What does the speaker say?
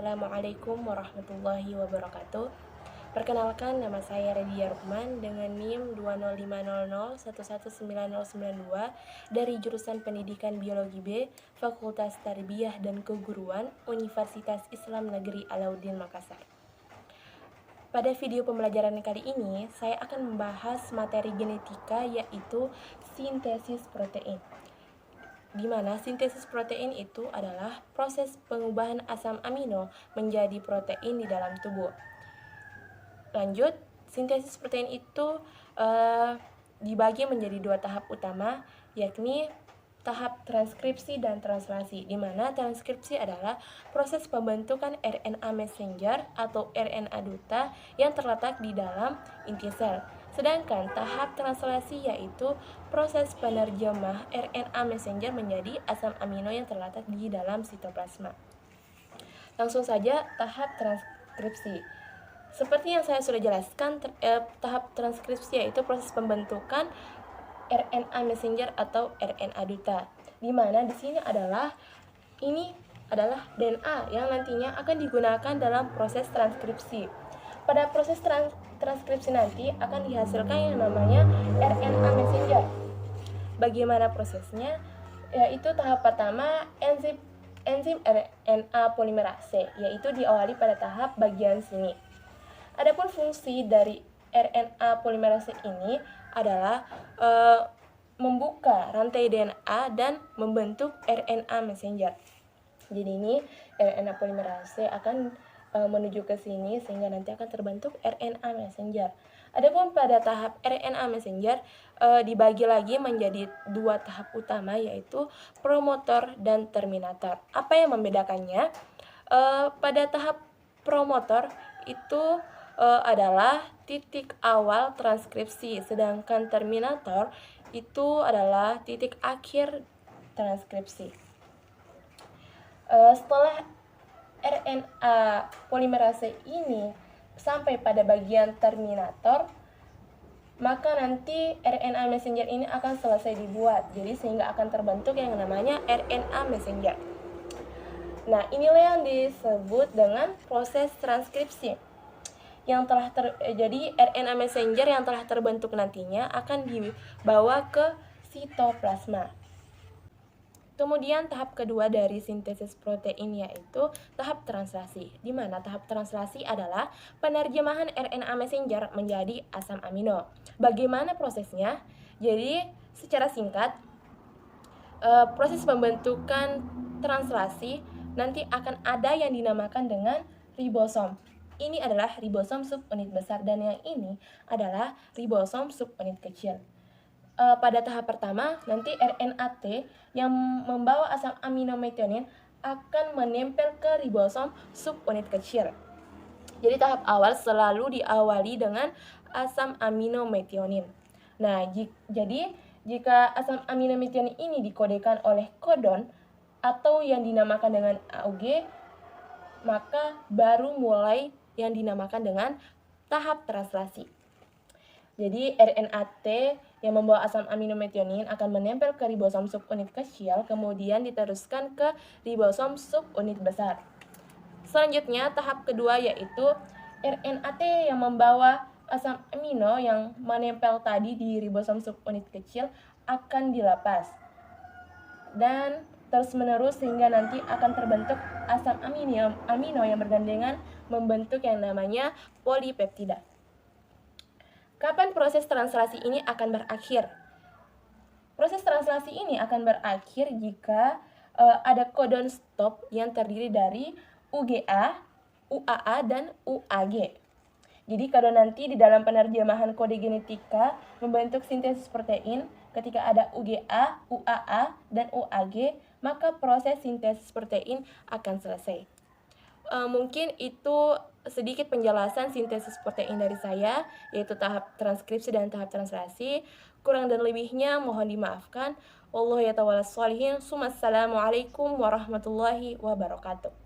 Assalamualaikum warahmatullahi wabarakatuh. Perkenalkan, nama saya Redia Rukman dengan NIM 20500119092 dari jurusan Pendidikan Biologi B, Fakultas Tarbiyah dan Keguruan, Universitas Islam Negeri Alauddin Makassar. Pada video pembelajaran kali ini, saya akan membahas materi genetika yaitu sintesis protein. Di mana sintesis protein itu adalah proses pengubahan asam amino menjadi protein di dalam tubuh. Lanjut, sintesis protein itu dibagi menjadi dua tahap utama, yakni tahap transkripsi dan translasi, di mana transkripsi adalah proses pembentukan RNA messenger atau RNA duta yang terletak di dalam inti sel. Sedangkan tahap translasi yaitu proses penerjemah RNA messenger menjadi asam amino yang terletak di dalam sitoplasma. Langsung saja tahap transkripsi. Seperti yang saya sudah jelaskan, tahap transkripsi yaitu proses pembentukan RNA messenger atau RNA duta, di mana di sini adalah DNA yang nantinya akan digunakan dalam proses transkripsi. Pada proses transkripsi nanti akan dihasilkan yang namanya RNA messenger. Bagaimana prosesnya? Yaitu tahap pertama enzim RNA polimerase, yaitu diawali pada tahap bagian sini. Adapun fungsi dari RNA polimerase ini adalah membuka rantai DNA dan membentuk RNA messenger. Jadi ini RNA polimerase akan menuju ke sini sehingga nanti akan terbentuk RNA messenger. Adapun pada tahap RNA messenger dibagi lagi menjadi dua tahap utama, yaitu promotor dan terminator. Apa yang membedakannya? Pada tahap promotor itu adalah titik awal transkripsi, sedangkan terminator itu adalah titik akhir transkripsi. Setelah RNA polimerase ini sampai pada bagian terminator, maka nanti RNA messenger ini akan selesai dibuat. Jadi sehingga akan terbentuk yang namanya RNA messenger. Nah, inilah yang disebut dengan proses transkripsi. Jadi RNA messenger yang telah terbentuk nantinya akan dibawa ke sitoplasma. Kemudian tahap kedua dari sintesis protein yaitu tahap translasi, di mana tahap translasi adalah penerjemahan RNA messenger menjadi asam amino. Bagaimana prosesnya? Jadi secara singkat, proses pembentukan translasi nanti akan ada yang dinamakan dengan ribosom. Ini adalah ribosom subunit besar dan yang ini adalah ribosom subunit kecil. Pada tahap pertama, nanti RNA T yang membawa asam amino metionin akan menempel ke ribosom subunit kecil. Jadi tahap awal selalu diawali dengan asam amino metionin. Nah, jadi jika asam amino metionin ini dikodekan oleh kodon atau yang dinamakan dengan AUG, maka baru mulai yang dinamakan dengan tahap translasi. Jadi RNA T yang membawa asam amino metionin akan menempel ke ribosom subunit kecil, kemudian diteruskan ke ribosom subunit besar. Selanjutnya tahap kedua yaitu RNA T yang membawa asam amino yang menempel tadi di ribosom subunit kecil akan dilepas. Dan terus menerus sehingga nanti akan terbentuk asam amino yang bergandengan membentuk yang namanya polipeptida. Kapan proses translasi ini akan berakhir? Proses translasi ini akan berakhir jika ada kodon stop yang terdiri dari UGA, UAA, dan UAG. Jadi kalau nanti di dalam penerjemahan kode genetika membentuk sintesis protein, ketika ada UGA, UAA, dan UAG, maka proses sintesis protein akan selesai. Mungkin itu sedikit penjelasan sintesis protein dari saya, yaitu tahap transkripsi dan tahap translasi. Kurang dan lebihnya mohon dimaafkan. Wallahu yatawalla sholihin. Assalamualaikum warahmatullahi wabarakatuh.